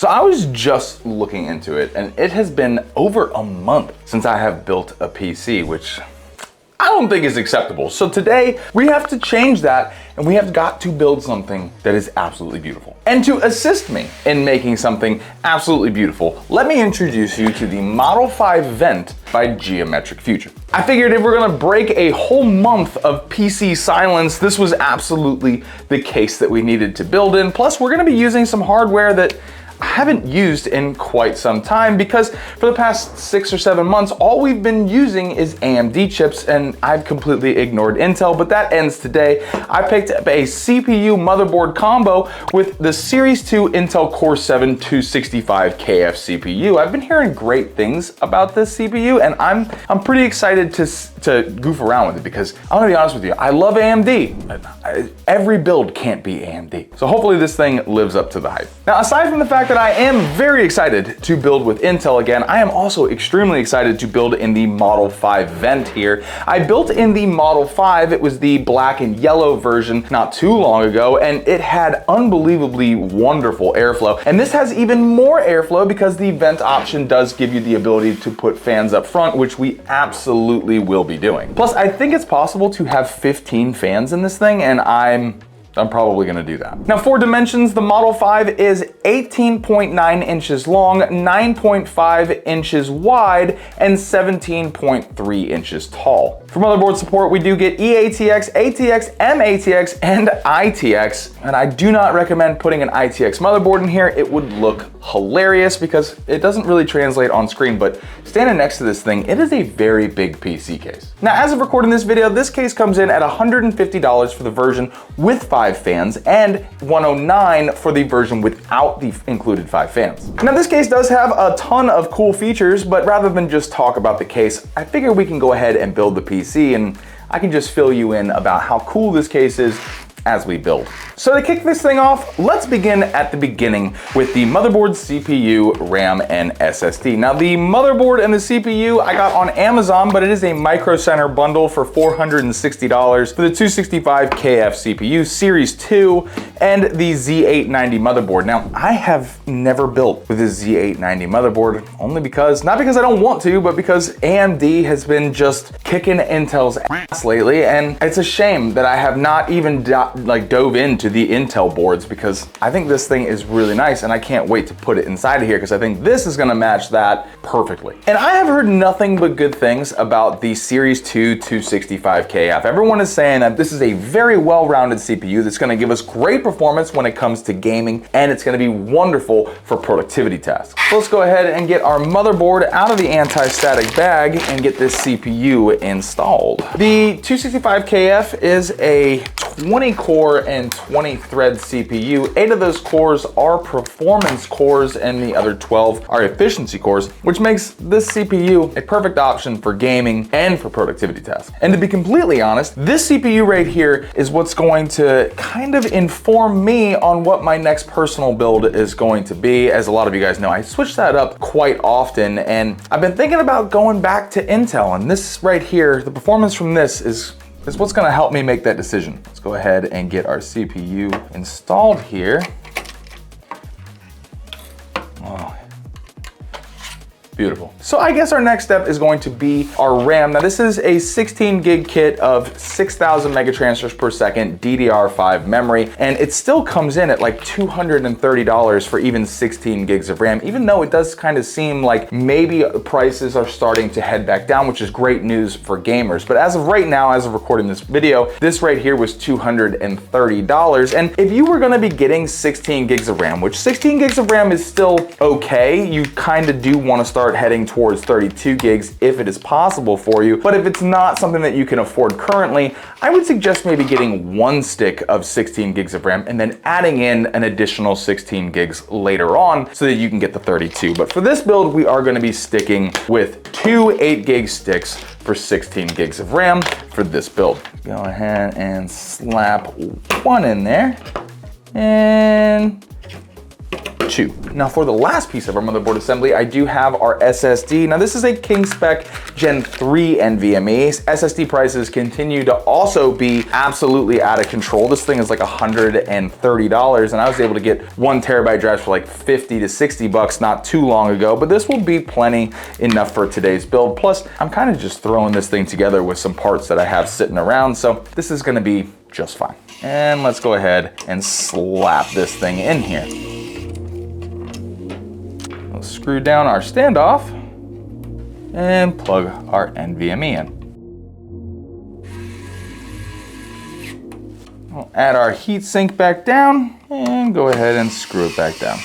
So I was just looking into it, and it has been over a month since I have built a PC, which I don't think is acceptable. So today we have to change that, and we have got to build something that is absolutely beautiful. And to assist me in making something absolutely beautiful, let me introduce you to the Model 5 Vent by Geometric Future. I figured if we're gonna break a whole month of PC silence, this was absolutely the case that we needed to build in. Plus, we're gonna be using some hardware that I haven't used in quite some time, because for the past 6 or 7 months, all we've been using is AMD chips, and I've completely ignored Intel, but that ends today. I picked up a CPU motherboard combo with the Series 2 Intel Core 7 265KF CPU. I've been hearing great things about this CPU, and I'm pretty excited to goof around with it, because I'm gonna be honest with you, I love AMD. Every build can't be AMD. So hopefully this thing lives up to the hype. Now, aside from the fact that I am very excited to build with Intel again, I am also extremely excited to build in the Model 5 Vent here. I built in the Model 5, it was the black and yellow version not too long ago, and it had unbelievably wonderful airflow. And this has even more airflow because the vent option does give you the ability to put fans up front, which we absolutely will be doing. Plus, I think it's possible to have 15 fans in this thing, and I'm probably gonna do that. Now, for dimensions, the Model 5 is 18.9 inches long, 9.5 inches wide, and 17.3 inches tall. For motherboard support, we do get eATX, ATX, MATX, and ITX, and I do not recommend putting an ITX motherboard in here. It would look hilarious because it doesn't really translate on screen, but standing next to this thing, it is a very big PC case. Now, as of recording this video, this case comes in at $150 for the version with 5 fans and $109 for the version without the included 5 fans. Now, this case does have a ton of cool features, but rather than just talk about the case, I figure we can go ahead and build the PC, and I can just fill you in about how cool this case is as we build. So to kick this thing off, let's begin at the beginning with the motherboard, CPU, RAM, and SSD. Now, the motherboard and the CPU I got on Amazon, but it is a Micro Center bundle for $460 for the 265KF CPU Series 2 and the Z890 motherboard. Now, I have never built with a Z890 motherboard, only because, not because I don't want to, but because AMD has been just kicking Intel's ass lately, and it's a shame that I have not even dove into the Intel boards, because I think this thing is really nice, and I can't wait to put it inside of here because I think this is gonna match that perfectly. And I have heard nothing but good things about the Series 2 265KF. Everyone is saying that this is a very well-rounded CPU that's gonna give us great performance when it comes to gaming, and it's gonna be wonderful for productivity tasks. So let's go ahead and get our motherboard out of the anti-static bag and get this CPU installed. The 265KF is a 20 core and 20 thread CPU. 8 of those cores are performance cores and the other 12 are efficiency cores, which makes this CPU a perfect option for gaming and for productivity tasks. And to be completely honest, this CPU right here is what's going to kind of inform me on what my next personal build is going to be. As a lot of you guys know, I switch that up quite often, and I've been thinking about going back to Intel, and this right here, the performance from this is what's gonna help me make that decision. Let's go ahead and get our CPU installed here. Oh, beautiful. So I guess our next step is going to be our RAM. Now, this is a 16 gig kit of 6,000 megatransfers per second DDR5 memory, and it still comes in at like $230 for even 16 gigs of RAM, even though it does kind of seem like maybe prices are starting to head back down, which is great news for gamers. But as of right now, as of recording this video, this right here was $230. And if you were gonna be getting 16 gigs of RAM, which 16 gigs of RAM is still okay, you kind of do wanna start heading towards 32 gigs if it is possible for you. But if it's not something that you can afford currently, I would suggest maybe getting 1 stick of 16 gigs of RAM and then adding in an additional 16 gigs later on so that you can get the 32. But for this build, we are going to be sticking with 2 8 gig sticks for 16 gigs of RAM for this build. Go ahead and slap 1 in there and 2. Now for the last piece of our motherboard assembly, I do have our SSD. Now this is a King Spec Gen 3 NVMe. SSD prices continue to also be absolutely out of control. This thing is like $130, and I was able to get 1 terabyte drives for like 50 to 60 bucks not too long ago, but this will be plenty enough for today's build. Plus, I'm kind of just throwing this thing together with some parts that I have sitting around, so this is gonna be just fine. And let's go ahead and slap this thing in here. We'll screw down our standoff and plug our NVMe in. We'll add our heatsink back down and go ahead and screw it back down.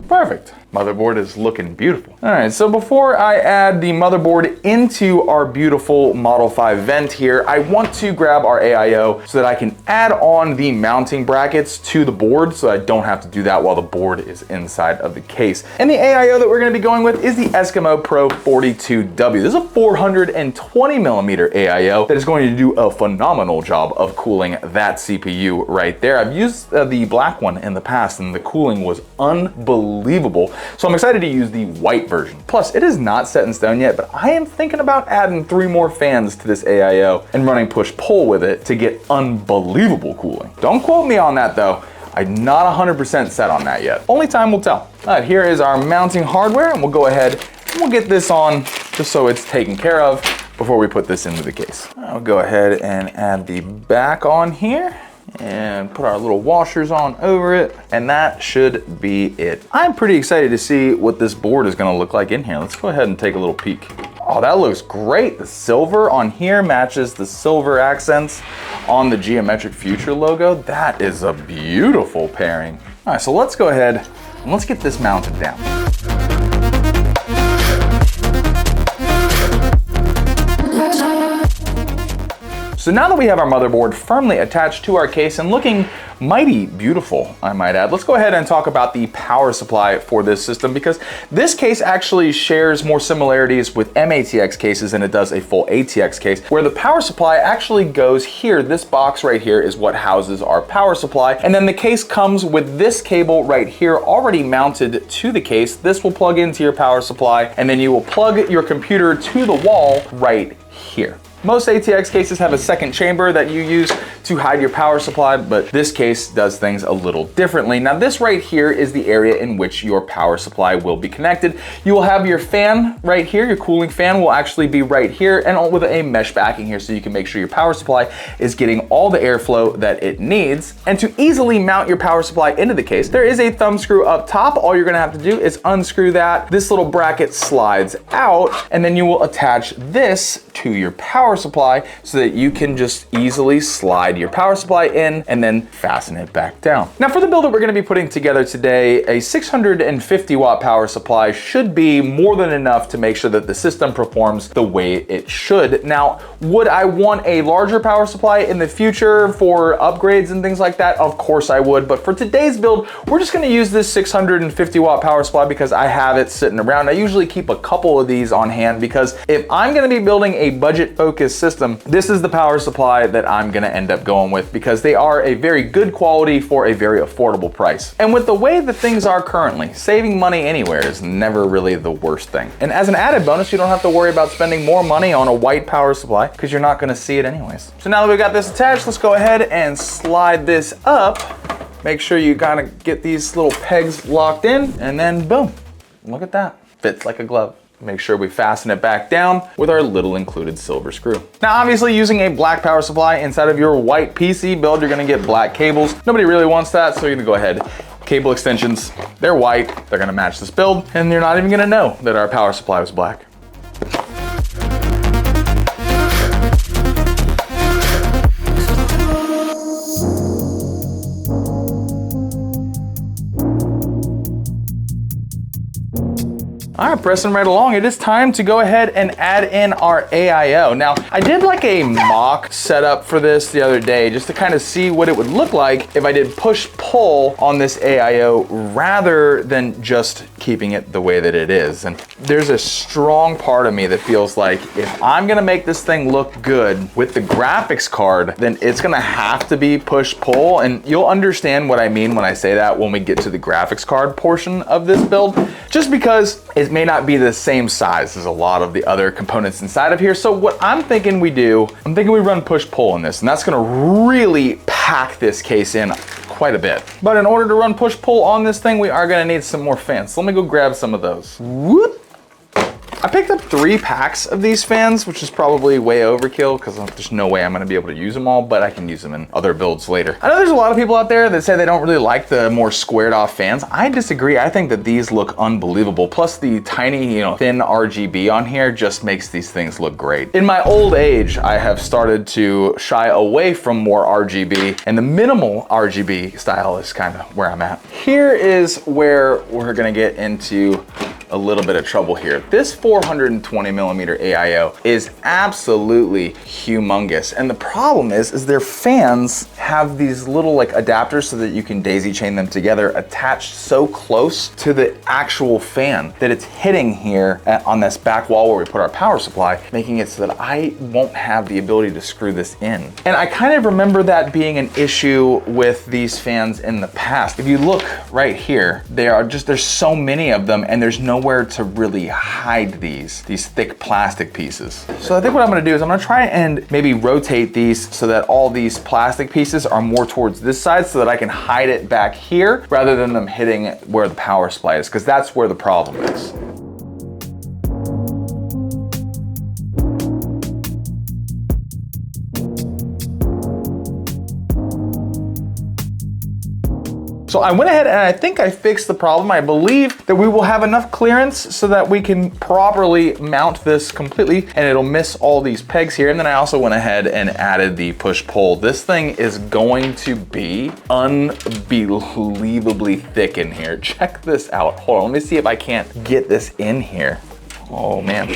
Perfect. Motherboard is looking beautiful. All right, so before I add the motherboard into our beautiful Model 5 vent here, I want to grab our AIO so that I can add on the mounting brackets to the board so I don't have to do that while the board is inside of the case. And the AIO that we're gonna be going with is the Eskimo Pro 42W. This is a 420 millimeter AIO that is going to do a phenomenal job of cooling that CPU right there. I've used the black one in the past and the cooling was unbelievable. So I'm excited to use the white version. Plus, it is not set in stone yet, but I am thinking about adding 3 more fans to this AIO and running push-pull with it to get unbelievable cooling. Don't quote me on that though. I'm not 100% set on that yet. Only time will tell. All right, here is our mounting hardware, and we'll go ahead and we'll get this on just so it's taken care of before we put this into the case. I'll go ahead and add the back on here and put our little washers on over it, and that should be it. I'm pretty excited to see what this board is gonna look like in here. Let's go ahead and take a little peek. Oh, that looks great. The silver on here matches the silver accents on the Geometric Future logo. That is a beautiful pairing. All right, so let's go ahead and let's get this mounted down. So now that we have our motherboard firmly attached to our case and looking mighty beautiful, I might add, let's go ahead and talk about the power supply for this system, because this case actually shares more similarities with MATX cases than it does a full ATX case, where the power supply actually goes here. This box right here is what houses our power supply, and then the case comes with this cable right here already mounted to the case. This will plug into your power supply, and then you will plug your computer to the wall right here. Most ATX cases have a second chamber that you use to hide your power supply, but this case does things a little differently. Now this right here is the area in which your power supply will be connected. You will have your fan right here. Your cooling fan will actually be right here, and with a mesh backing here so you can make sure your power supply is getting all the airflow that it needs. And to easily mount your power supply into the case, there is a thumb screw up top. All you're gonna have to do is unscrew that. This little bracket slides out, and then you will attach this to your power supply so that you can just easily slide your power supply in and then fasten it back down. Now for the build that we're going to be putting together today, a 650 watt power supply should be more than enough to make sure that the system performs the way it should. Now, would I want a larger power supply in the future for upgrades and things like that? Of course I would, but for today's build, we're just going to use this 650 watt power supply because I have it sitting around. I usually keep a couple of these on hand because if I'm going to be building a budget focused system, this is the power supply that I'm gonna end up going with because they are a very good quality for a very affordable price. And with the way that things are currently, saving money anywhere is never really the worst thing. And as an added bonus, you don't have to worry about spending more money on a white power supply because you're not gonna see it anyways. So now that we've got this attached, let's go ahead and slide this up. Make sure you kind of get these little pegs locked in, and then boom, look at that. Fits like a glove. Make sure we fasten it back down with our little included silver screw. Now, obviously using a black power supply inside of your white PC build, you're gonna get black cables. Nobody really wants that, so you're gonna go ahead. Cable extensions, they're white, they're gonna match this build, and you're not even gonna know that our power supply was black. All right, pressing right along, it is time to go ahead and add in our AIO. Now, I did like a mock setup for this the other day just to kind of see what it would look like if I did push-pull on this AIO rather than just keeping it the way that it is. And there's a strong part of me that feels like if I'm gonna make this thing look good with the graphics card, then it's gonna have to be push-pull. And you'll understand what I mean when I say that when we get to the graphics card portion of this build, just because it may not be the same size as a lot of the other components inside of here. So what I'm thinking we do, I'm thinking we run push-pull in this, and that's gonna really pack this case in quite a bit. But in order to run push-pull on this thing, we are gonna need some more fans. So let me go grab some of those. Whoop. I picked up 3 packs of these fans, which is probably way overkill because there's no way I'm gonna be able to use them all, but I can use them in other builds later. I know there's a lot of people out there that say they don't really like the more squared off fans. I disagree. I think that these look unbelievable. Plus the tiny, thin RGB on here just makes these things look great. In my old age, I have started to shy away from more RGB, and the minimal RGB style is kind of where I'm at. Here is where we're gonna get into a little bit of trouble here. This 420 millimeter AIO is absolutely humongous. And the problem is their fans have these little like adapters so that you can daisy chain them together attached so close to the actual fan that it's hitting here on this back wall where we put our power supply, making it so that I won't have the ability to screw this in. And I kind of remember that being an issue with these fans in the past. If you look right here, there's so many of them and there's nowhere to really hide these thick plastic pieces. So I think what I'm gonna do is I'm gonna try and maybe rotate these so that all these plastic pieces are more towards this side so that I can hide it back here rather than them hitting where the power supply is, because that's where the problem is. So I went ahead and I think I fixed the problem. I believe that we will have enough clearance so that we can properly mount this completely and it'll miss all these pegs here. And then I also went ahead and added the push-pull. This thing is going to be unbelievably thick in here. Check this out. Hold on, let me see if I can't get this in here. Oh man.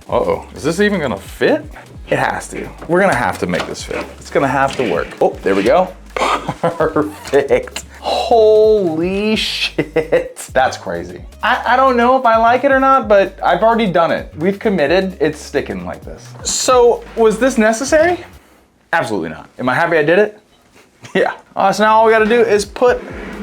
Uh-oh, is this even gonna fit? It has to. We're gonna have to make this fit. It's gonna have to work. Oh, there we go. Perfect. Holy shit. That's crazy. I don't know if I like it or not, but I've already done it. We've committed, it's sticking like this. So was this necessary? Absolutely not. Am I happy I did it? Yeah. So now all we gotta do is put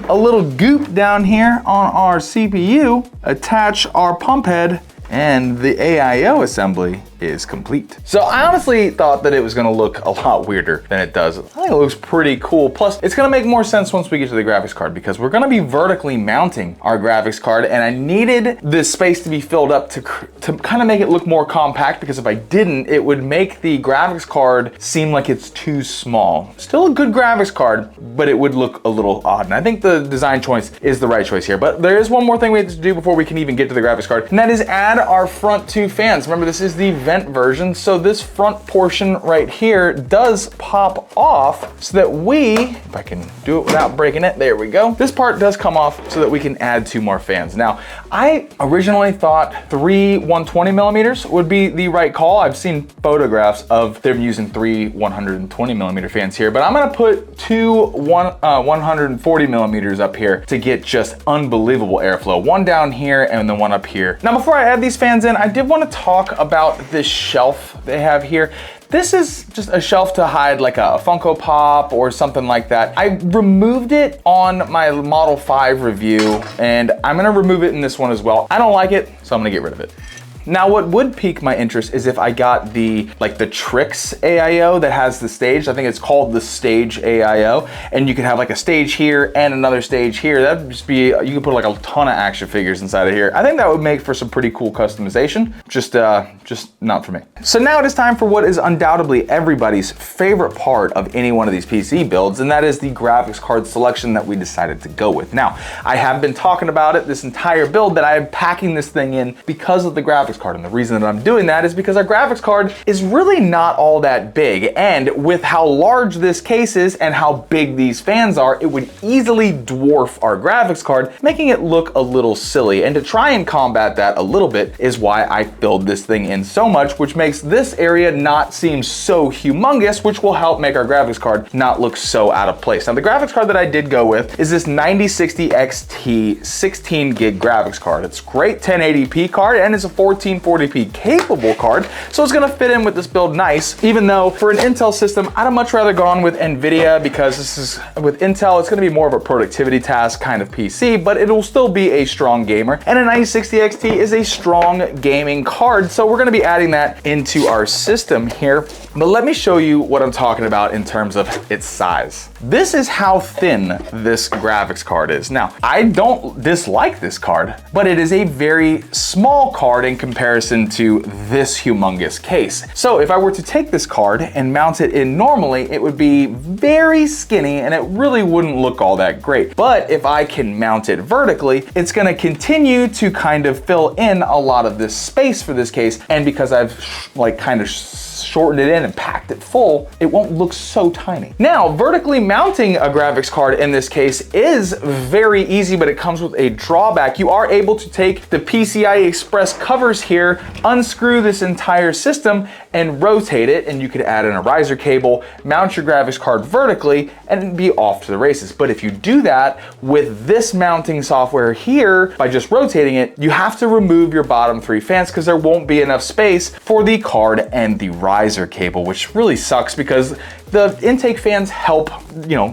a little goop down here on our CPU, attach our pump head, and the AIO assembly is complete. So I honestly thought that it was gonna look a lot weirder than it does. I think it looks pretty cool. Plus, it's gonna make more sense once we get to the graphics card because we're gonna be vertically mounting our graphics card, and I needed this space to be filled up to kind of make it look more compact, because if I didn't, it would make the graphics card seem like it's too small. Still a good graphics card, but it would look a little odd. And I think the design choice is the right choice here. But there is one more thing we have to do before we can even get to the graphics card, and that is add our front 2 fans. Remember, this is the vent version, so this front portion right here does pop off so that if I can do it without breaking it, there we go. This part does come off so that we can add 2 more fans. Now, I originally thought 3 120 millimeters would be the right call. I've seen photographs of them using 3 120 millimeter fans here, but I'm gonna put 2 140 millimeters up here to get just unbelievable airflow. One down here and then one up here. Now, before I add these fans in, I did want to talk about this shelf they have here. This is just a shelf to hide like a Funko Pop or something like that. I removed it on my Model 5 review, and I'm gonna remove it in this one as well. I don't like it, so I'm gonna get rid of it. Now, what would pique my interest is if I got the Trix AIO that has the stage. I think it's called the Stage AIO, and you can have like a stage here and another stage here. That'd just be, you could put like a ton of action figures inside of here. I think that would make for some pretty cool customization. Just not for me. So now it is time for what is undoubtedly everybody's favorite part of any one of these PC builds, and that is the graphics card selection that we decided to go with. Now, I have been talking about it this entire build that I am packing this thing in because of the graphics graphics card. And the reason that I'm doing that is because our graphics card is really not all that big. And with how large this case is and how big these fans are, it would easily dwarf our graphics card, making it look a little silly. And to try and combat that a little bit is why I filled this thing in so much, which makes this area not seem so humongous, which will help make our graphics card not look so out of place. Now, the graphics card that I did go with is this 9060 XT 16 gig graphics card. It's great 1080p card and it's a 1440p capable card, so it's gonna fit in with this build nice, even though for an Intel system, I'd have much rather gone with NVIDIA, because this is, with Intel, it's gonna be more of a productivity task kind of PC, but it'll still be a strong gamer. And a 9060 XT is a strong gaming card, so we're gonna be adding that into our system here. But let me show you what I'm talking about in terms of its size. This is how thin this graphics card is. Now, I don't dislike this card, but it is a very small card in comparison to this humongous case. So if I were to take this card and mount it in normally, it would be very skinny and it really wouldn't look all that great. But if I can mount it vertically, it's gonna continue to kind of fill in a lot of this space for this case. And because I've kind of shortened it in and packed it full, it won't look so tiny. Now, vertically mounting a graphics card in this case is very easy, but it comes with a drawback. You are able to take the PCI Express covers here, unscrew this entire system, and rotate it, and you could add in a riser cable, mount your graphics card vertically, and be off to the races. But if you do that with this mounting software here, by just rotating it, you have to remove your bottom 3 fans because there won't be enough space for the card and the riser cable, which really sucks because the intake fans help,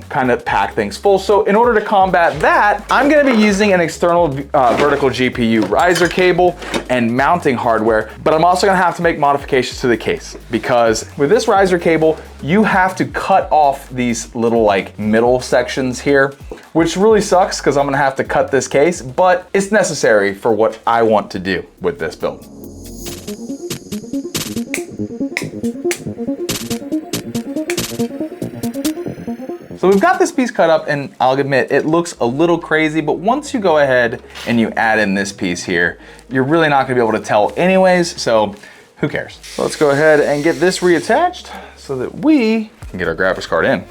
kind of pack things full. So in order to combat that, I'm gonna be using an external vertical GPU riser cable and mounting hardware, but I'm also gonna have to make modifications to the case, because with this riser cable, you have to cut off these little middle sections here, which really sucks because I'm gonna have to cut this case, but it's necessary for what I want to do with this build. So we've got this piece cut up, and I'll admit it looks a little crazy, but once you go ahead and you add in this piece here, you're really not gonna be able to tell anyways, so who cares? So let's go ahead and get this reattached so that we can get our graphics card in.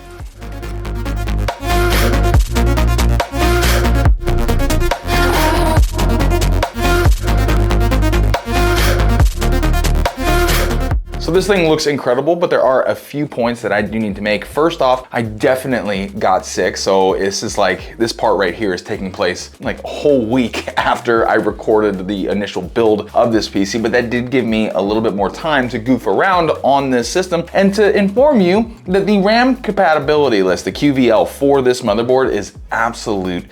So this thing looks incredible, but there are a few points that I do need to make. First off, I definitely got sick. So this is this part right here is taking place a whole week after I recorded the initial build of this PC, but that did give me a little bit more time to goof around on this system and to inform you that the RAM compatibility list, the QVL for this motherboard, is absolute.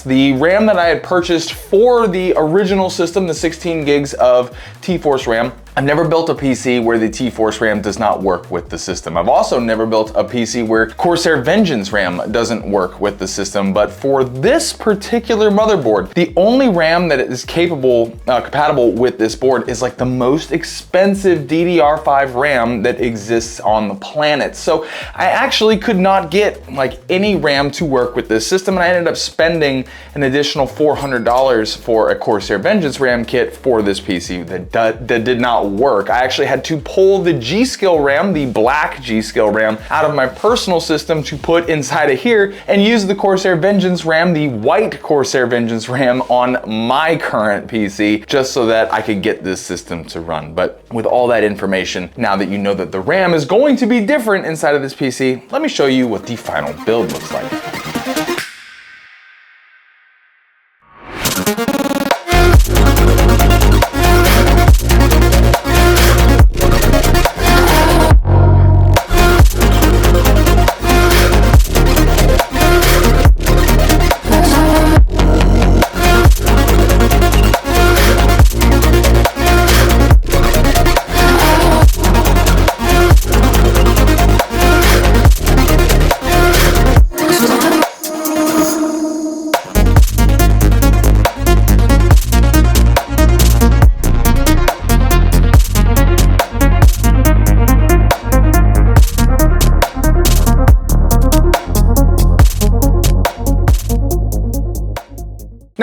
The RAM that I had purchased for the original system, the 16 gigs of T-Force RAM, I've never built a PC where the T-Force RAM does not work with the system. I've also never built a PC where Corsair Vengeance RAM doesn't work with the system, but for this particular motherboard, the only RAM that is compatible with this board is the most expensive DDR5 RAM that exists on the planet. So I actually could not get any RAM to work with this system, and I ended up spending an additional $400 for a Corsair Vengeance RAM kit for this PC that did not work. I actually had to pull the G-Skill RAM, the black G-Skill RAM, out of my personal system to put inside of here and use the Corsair Vengeance RAM, the white Corsair Vengeance RAM, on my current PC, just so that I could get this system to run. But with all that information, now that you know that the RAM is going to be different inside of this PC, let me show you what the final build looks like.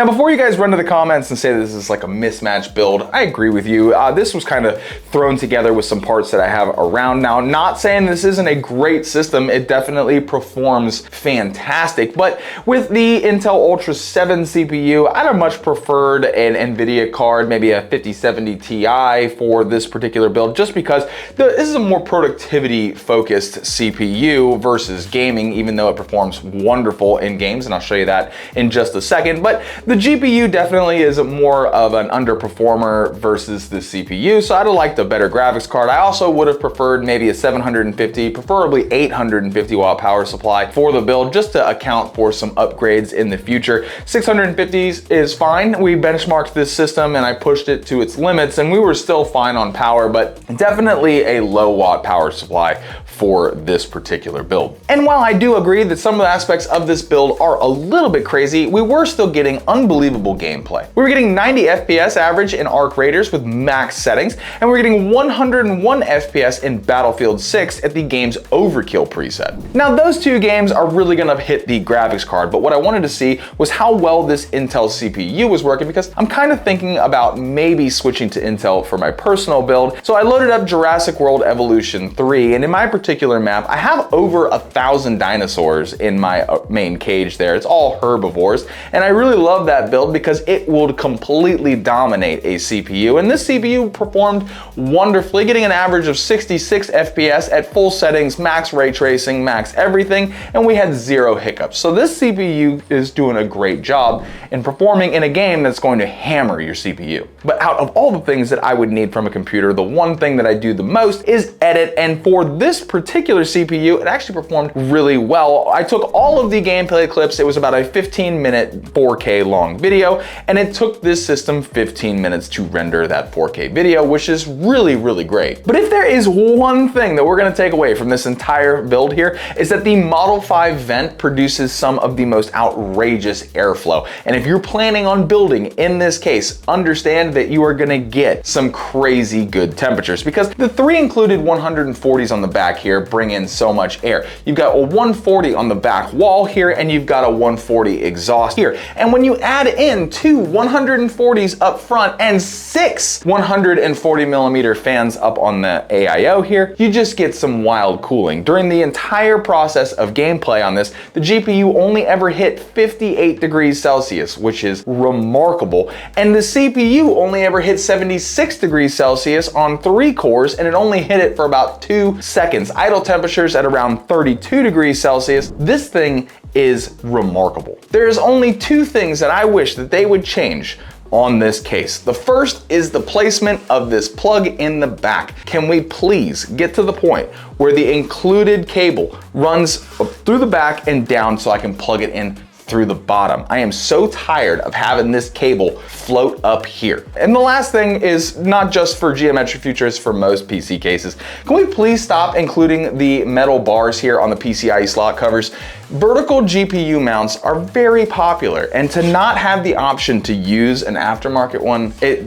Now, before you guys run to the comments and say this is like a mismatched build, I agree with you. This was kind of thrown together with some parts that I have around. Now, not saying this isn't a great system. It definitely performs fantastic, but with the Intel Ultra 7 CPU, I'd have much preferred an NVIDIA card, maybe a 5070 Ti for this particular build, just because this is a more productivity focused CPU versus gaming, even though it performs wonderful in games, and I'll show you that in just a second. But the GPU definitely is more of an underperformer versus the CPU, so I'd have liked a better graphics card. I also would have preferred maybe a 750, preferably 850 watt power supply for the build, just to account for some upgrades in the future. 650s is fine. We benchmarked this system and I pushed it to its limits and we were still fine on power, but definitely a low watt power supply for this particular build. And while I do agree that some of the aspects of this build are a little bit crazy, we were still getting unbelievable gameplay. We were getting 90 FPS average in Arc Raiders with max settings, and we're getting 101 FPS in Battlefield 6 at the game's overkill preset. Now, those two games are really gonna hit the graphics card, but what I wanted to see was how well this Intel CPU was working, because I'm kind of thinking about maybe switching to Intel for my personal build. So I loaded up Jurassic World Evolution 3, and in my particular map, I have over 1,000 dinosaurs in my main cage there. It's all herbivores, and I really love that build because it will completely dominate a CPU, and this CPU performed wonderfully, getting an average of 66 FPS at full settings, max ray tracing, max everything, and we had 0 hiccups. So this CPU is doing a great job in performing in a game that's going to hammer your CPU. But out of all the things that I would need from a computer, the one thing that I do the most is edit, and for this particular CPU, it actually performed really well. I took all of the gameplay clips. It was about a 15-minute 4K long video, and it took this system 15 minutes to render that 4K video, which is really, really great. But if there is one thing that we're gonna take away from this entire build here, is that the Model 5 vent produces some of the most outrageous airflow. And if you're planning on building in this case, understand that you are gonna get some crazy good temperatures, because the 3 included 140s on the back here bring in so much air. You've got a 140 on the back wall here, and you've got a 140 exhaust here. And when you add in 2 140s up front and 6 140 millimeter fans up on the AIO here, you just get some wild cooling. During the entire process of gameplay on this, the GPU only ever hit 58 degrees Celsius, which is remarkable. And the CPU only ever hit 76 degrees Celsius on 3 cores, and it only hit it for about 2 seconds. Idle temperatures at around 32 degrees Celsius. This thing is remarkable. There's only 2 things that I wish that they would change on this case. The first is the placement of this plug in the back. Can we please get to the point where the included cable runs through the back and down so I can plug it in through the bottom? I am so tired of having this cable float up here. And the last thing is not just for Geometric Future, it's for most PC cases. Can we please stop including the metal bars here on the PCIe slot covers? Vertical GPU mounts are very popular, and to not have the option to use an aftermarket one, it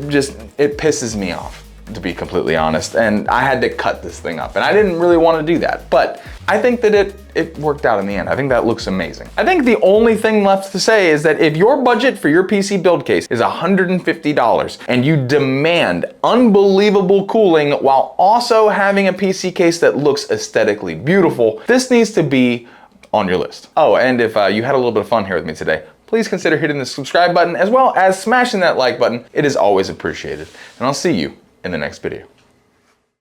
pisses me off, to be completely honest. And I had to cut this thing up, and I didn't really want to do that, but I think that it worked out in the end. I think that looks amazing. I think the only thing left to say is that if your budget for your PC build case is $150 and you demand unbelievable cooling while also having a PC case that looks aesthetically beautiful, this needs to be on your list. Oh, and if you had a little bit of fun here with me today, please consider hitting the subscribe button as well as smashing that like button. It is always appreciated. And I'll see you in the next video.